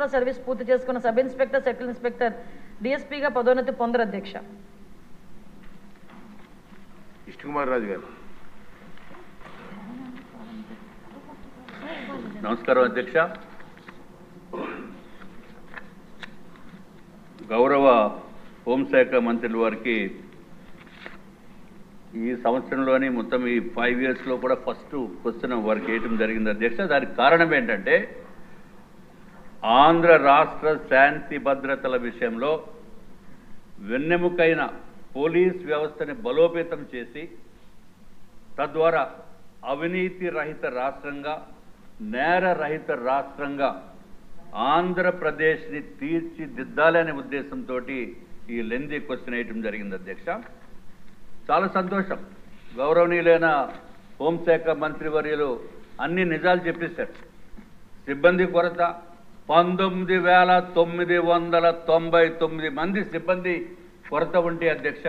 సంవత్సరాల సర్వీస్ పూర్తి చేసుకున్న సబ్ ఇన్స్పెక్టర్, సర్కిల్ ఇన్స్పెక్టర్, డిఎస్పీగా పదోన్నతి పొందరు అధ్యక్ష. విష్ణుకుమార్ రాజు గారు. నమస్కారం అధ్యక్ష. గౌరవ హోంశాఖ మంత్రుల వారికి ఈ సంవత్సరంలోని మొత్తం ఈ 5 yearsలో కూడా ఫస్ట్ క్వశ్చన్ వారికి వేయటం జరిగింది అధ్యక్ష. దానికి కారణం ఏంటంటే ఆంధ్ర రాష్ట్ర శాంతి భద్రతల విషయంలో వెన్నెముకైన పోలీస్ వ్యవస్థని బలోపేతం చేసి తద్వారా అవినీతి రహిత రాష్ట్రంగా, నేర రహిత రాష్ట్రంగా ఆంధ్రప్రదేశ్ని తీర్చిదిద్దాలనే ఉద్దేశంతో ఈ లెందీ క్వశ్చన్ వేయటం జరిగింది అధ్యక్ష. చాలా సంతోషం, గౌరవనీయులైన హోంశాఖ మంత్రివర్యులు అన్ని నిజాలు చెప్పేశారు. సిబ్బంది కొరత 19,999 మంది సిబ్బంది కొరత ఉంటే అధ్యక్ష,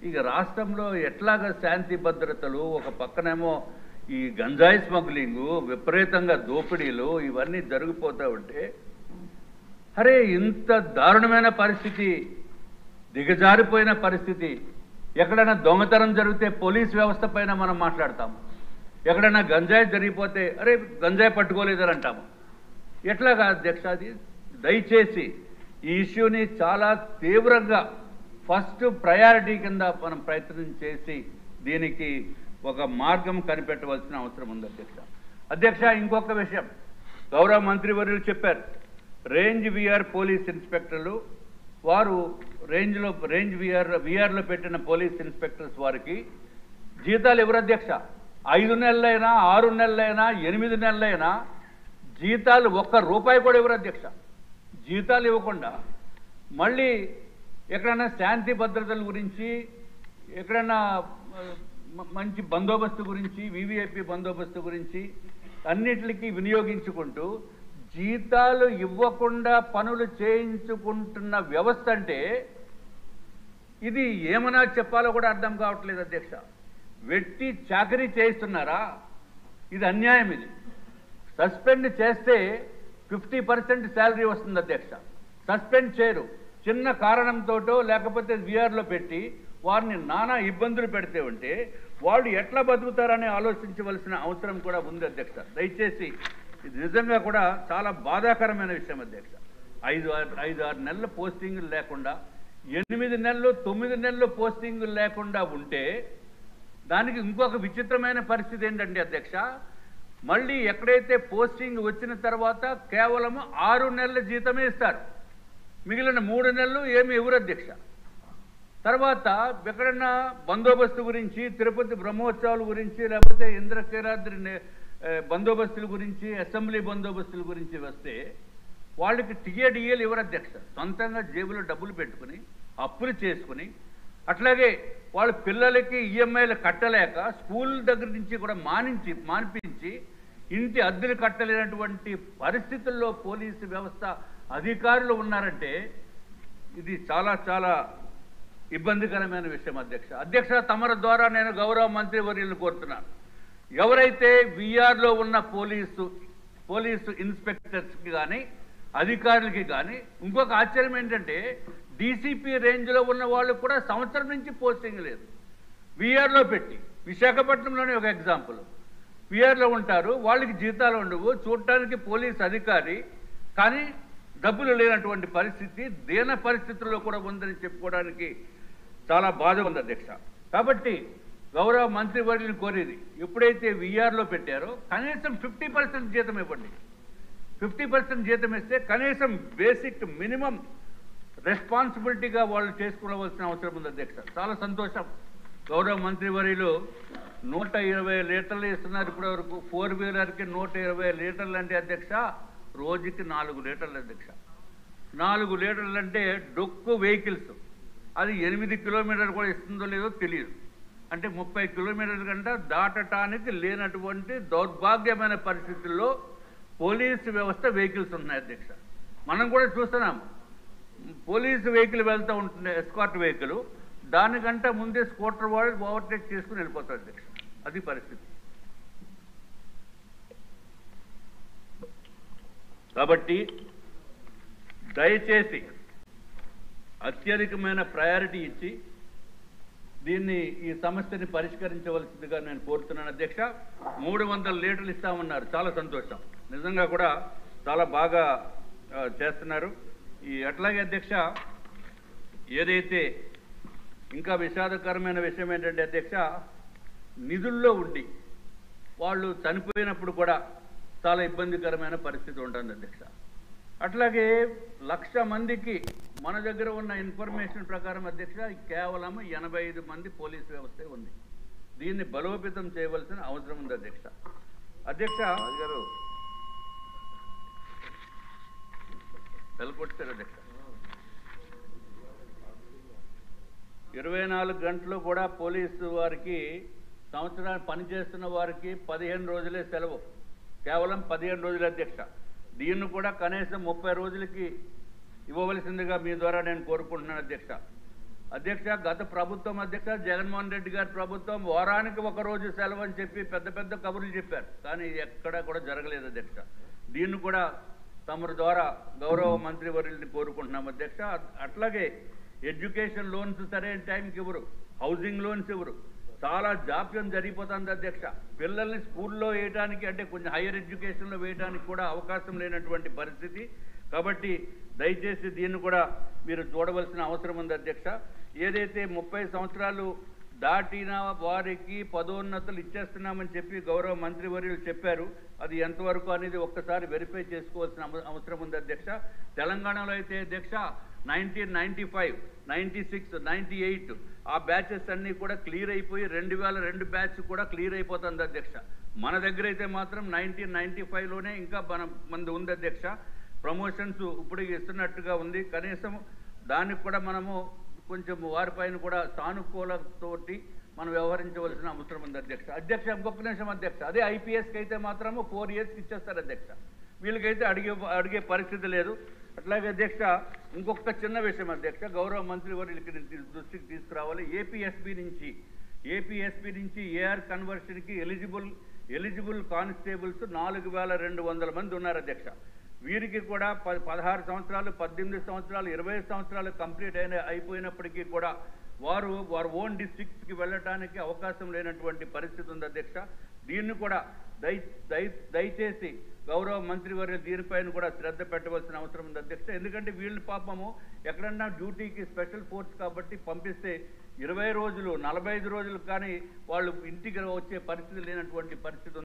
ఇక రాష్ట్రంలో ఎట్లాగా శాంతి భద్రతలు, ఒక పక్కనేమో ఈ గంజాయి స్మగ్లింగు, విపరీతంగా దోపిడీలు ఇవన్నీ జరిగిపోతూ ఉంటే, అరే ఇంత దారుణమైన పరిస్థితి, దిగజారిపోయిన పరిస్థితి, ఎక్కడైనా దొంగతనం జరిగితే పోలీస్ వ్యవస్థ పైన మనం మాట్లాడతాము, ఎక్కడైనా గంజాయి జరిగిపోతే అరే గంజాయి పట్టుకోలేదని అంటాము. ఎట్లాగా అధ్యక్ష అది? దయచేసి ఈ ఇష్యూని చాలా తీవ్రంగా ఫస్ట్ ప్రయారిటీ కింద మనం ప్రయత్నం చేసి దీనికి ఒక మార్గం కనిపెట్టవలసిన అవసరం ఉంది అధ్యక్ష. అధ్యక్ష, ఇంకొక విషయం గౌరవ మంత్రివర్యులు చెప్పారు, రేంజ్ విఆర్ పోలీస్ ఇన్స్పెక్టర్లు వారు రేంజ్ విఆర్లో పెట్టిన పోలీస్ ఇన్స్పెక్టర్స్ వారికి జీతాలు ఎవరు అధ్యక్ష? 5 నెలలైనా 6 నెలలైనా 8 నెలలైనా జీతాలు ₹1 కూడా ఎవరు అధ్యక్ష? జీతాలు ఇవ్వకుండా మళ్ళీ ఎక్కడైనా శాంతి భద్రతల గురించి, ఎక్కడైనా మంచి బందోబస్తు గురించి, వివిఐపి బందోబస్తు గురించి అన్నిటికీ వినియోగించుకుంటూ జీతాలు ఇవ్వకుండా పనులు చేయించుకుంటున్న వ్యవస్థ అంటే ఇది ఏమన్నా చెప్పాలో కూడా అర్థం కావట్లేదు అధ్యక్ష. వెట్టి చాకరీ చేయిస్తున్నారా? ఇది అన్యాయం. ఇది సస్పెండ్ చేస్తే 50% శాలరీ వస్తుంది అధ్యక్ష. సస్పెండ్ చేయరు, చిన్న కారణంతోటో లేకపోతే విఆర్లో పెట్టి వారిని నానా ఇబ్బందులు పెడితే ఉంటే వాళ్ళు ఎట్లా బతుకుతారని ఆలోచించవలసిన అవసరం కూడా ఉంది అధ్యక్ష. దయచేసి ఇది నిజంగా కూడా చాలా బాధాకరమైన విషయం అధ్యక్ష. 5-6 నెలల పోస్టింగులు లేకుండా, 8 నెలలు 9 నెలలు పోస్టింగులు లేకుండా ఉంటే దానికి ఇంకొక విచిత్రమైన పరిస్థితి ఏంటంటే అధ్యక్ష, మళ్ళీ ఎక్కడైతే పోస్టింగ్ వచ్చిన తర్వాత కేవలం 6 నెలల జీతమే ఇస్తారు, మిగిలిన 3 నెలలు ఏమి ఎవరు అధ్యక్ష. తర్వాత ఎక్కడన్నా బందోబస్తు గురించి, తిరుపతి బ్రహ్మోత్సవాల గురించి, లేకపోతే ఇంద్రకీలాద్రి బందోబస్తుల గురించి, అసెంబ్లీ బందోబస్తుల గురించి వస్తే వాళ్ళకి టీఏడిఏలు ఎవరు అధ్యక్ష? సొంతంగా జేబులో డబ్బులు పెట్టుకుని అప్పులు చేసుకుని, అట్లాగే వాళ్ళ పిల్లలకి ఈఎంఐలు కట్టలేక స్కూల్ దగ్గర నుంచి కూడా మానిపించి ఇంటి అద్దెలు కట్టలేనటువంటి పరిస్థితుల్లో పోలీసు వ్యవస్థ అధికారులు ఉన్నారంటే ఇది చాలా చాలా ఇబ్బందికరమైన విషయం అధ్యక్ష. అధ్యక్ష, తమరి ద్వారా నేను గౌరవ మంత్రివర్యులను కోరుతున్నాను, ఎవరైతే విఆర్లో ఉన్న పోలీసు ఇన్స్పెక్టర్స్కి కానీ అధికారులకి కానీ ఇంకొక ఆశ్చర్యం ఏంటంటే డీసీపీ రేంజ్లో ఉన్న వాళ్ళు కూడా సంవత్సరం నుంచి పోస్టింగ్ లేదు. విఆర్లో పెట్టి, విశాఖపట్నంలోనే ఒక ఎగ్జాంపుల్, విఆర్లో ఉంటారు, వాళ్ళకి జీతాలు ఉండవు, చూడటానికి పోలీస్ అధికారి కానీ డబ్బులు లేనటువంటి పరిస్థితి, దీన పరిస్థితుల్లో కూడా ఉందని చెప్పుకోవడానికి చాలా బాధ ఉంది అధ్యక్ష. కాబట్టి గౌరవ మంత్రివర్యులను కోరేది, ఎప్పుడైతే విఆర్లో పెట్టారో కనీసం 50% జీతం ఇవ్వండి. 50% జీతం ఇస్తే కనీసం బేసిక్ మినిమం రెస్పాన్సిబిలిటీగా వాళ్ళు చేసుకోవలసిన అవసరం ఉంది అధ్యక్ష. చాలా సంతోషం, గౌరవ మంత్రివర్యులు 120 లీటర్లు ఇస్తున్నారు ఇప్పటివరకు. 4-వీలర్కి 120 లీటర్లు అంటే అధ్యక్ష రోజుకి 4 లీటర్లు అధ్యక్ష. 4 లీటర్లు అంటే డొక్కు వెహికల్స్, అది 8 కిలోమీటర్లు కూడా ఇస్తుందో లేదో తెలియదు. అంటే 30 కిలోమీటర్ల కంటే దాటటానికి లేనటువంటి దౌర్భాగ్యమైన పరిస్థితుల్లో పోలీసు వ్యవస్థ వెహికల్స్ ఉన్నాయి అధ్యక్ష. మనం కూడా చూస్తున్నాము, పోలీసు వెహికల్ వెళ్తూ ఉంటుంది, ఎస్కార్ట్ వెహికల్, దానికంటే ముందే స్కూటర్ వాళ్ళు ఓవర్టేక్ చేసుకుని వెళ్ళిపోతారు అధ్యక్ష. అది పరిస్థితి. కాబట్టి దయచేసి అత్యధికమైన ప్రయారిటీ ఇచ్చి ఈ సమస్యని పరిష్కరించవలసిందిగా నేను కోరుతున్నాను అధ్యక్ష. 300 లీటర్లు ఇస్తామన్నారు, చాలా సంతోషం, నిజంగా కూడా చాలా బాగా చేస్తున్నారు. అట్లాగే అధ్యక్ష, ఏదైతే ఇంకా విషాదకరమైన విషయం ఏంటంటే అధ్యక్ష, నిధుల్లో ఉండి వాళ్ళు చనిపోయినప్పుడు కూడా చాలా ఇబ్బందికరమైన పరిస్థితి ఉంటుంది అధ్యక్ష. అట్లాగే 1,00,000 మందికి మన దగ్గర ఉన్న ఇన్ఫర్మేషన్ ప్రకారం అధ్యక్ష కేవలం 85 మంది పోలీసు వ్యవస్థ ఉంది. దీన్ని బలోపేతం చేయవలసిన అవసరం ఉంది అధ్యక్ష. గారు తెలకొట్టారు అధ్యక్ష. 24 గంటలు కూడా పోలీసు వారికి సంవత్సరాన్ని పనిచేస్తున్న వారికి 15 రోజులే సెలవు, కేవలం 15 రోజులే అధ్యక్ష. దీన్ని కూడా కనీసం 30 రోజులకి ఇవ్వవలసిందిగా మీ ద్వారా నేను కోరుకుంటున్నాను అధ్యక్ష. గత ప్రభుత్వం అధ్యక్ష, జగన్మోహన్ రెడ్డి గారి ప్రభుత్వం వారానికి 1 రోజు సెలవు అని చెప్పి పెద్ద పెద్ద కబుర్లు చెప్పారు, కానీ ఎక్కడా కూడా జరగలేదు అధ్యక్ష. దీన్ని కూడా తమరి ద్వారా గౌరవ మంత్రి వర్యుల్ని కోరుకుంటున్నాం అధ్యక్ష. అట్లాగే ఎడ్యుకేషన్ లోన్స్ సరైన టైంకి ఇవ్వరు, హౌసింగ్ లోన్స్ ఇవ్వరు, చాలా జాప్యం జరిగిపోతుంది అధ్యక్ష. పిల్లల్ని స్కూల్లో వేయడానికి, అంటే కొంచెం హైయర్ ఎడ్యుకేషన్లో వేయడానికి కూడా అవకాశం లేనటువంటి పరిస్థితి. కాబట్టి దయచేసి దీన్ని కూడా మీరు చూడవలసిన అవసరం ఉంది అధ్యక్ష. ఏదైతే 30 సంవత్సరాలు దాటిన వారికి పదోన్నతులు ఇచ్చేస్తున్నామని చెప్పి గౌరవ మంత్రివర్యులు చెప్పారు, అది ఎంతవరకు అనేది ఒక్కసారి వెరిఫై చేసుకోవాల్సిన అవసరం ఉంది అధ్యక్ష. తెలంగాణలో అయితే అధ్యక్ష 1995, 96, 98 ఆ బ్యాచెస్ అన్నీ కూడా క్లియర్ అయిపోయి 2002 బ్యాచ్ కూడా క్లియర్ అయిపోతుంది అధ్యక్ష. మన దగ్గర అయితే మాత్రం 1995లోనే ఇంకా మనది ఉంది అధ్యక్ష. ప్రమోషన్స్ ఇప్పుడు ఇస్తున్నట్టుగా ఉంది, కనీసం దానికి కూడా మనము కొంచెం వారిపైన కూడా సానుకూలతోటి మనం వ్యవహరించవలసిన అవసరం ఉంది అధ్యక్ష. ఇంకొక నిమిషం అధ్యక్ష, అదే ఐపీఎస్కి అయితే మాత్రము 4 yearsకి ఇచ్చేస్తారు అధ్యక్ష, వీళ్ళకైతే అడిగే పరిస్థితి లేదు. అట్లాగే అధ్యక్ష, ఇంకొక చిన్న విషయం అధ్యక్ష, గౌరవ మంత్రి వారికి దృష్టికి తీసుకురావాలి. ఏపీఎస్పీ నుంచి ఏఆర్ కన్వర్షన్కి ఎలిజిబుల్ కానిస్టేబుల్స్ 4,200 మంది ఉన్నారు అధ్యక్ష. వీరికి కూడా 16 సంవత్సరాలు, 18 సంవత్సరాలు, 20 సంవత్సరాలు కంప్లీట్ అయిపోయినప్పటికీ కూడా వారు ఓన్ డిస్ట్రిక్ట్స్కి వెళ్ళటానికి అవకాశం లేనటువంటి పరిస్థితి ఉంది అధ్యక్ష. దీన్ని కూడా దయచేసి గౌరవ మంత్రివర్యులు దీనిపైన కూడా శ్రద్ధ పెట్టవలసిన అవసరం ఉంది అధ్యక్ష. ఎందుకంటే వీళ్ళు పాపము ఎక్కడన్నా డ్యూటీకి స్పెషల్ ఫోర్స్ కాబట్టి పంపిస్తే 20 రోజులు, 45 రోజులు కానీ వాళ్ళు ఇంటికి వచ్చే పరిస్థితి లేనటువంటి పరిస్థితి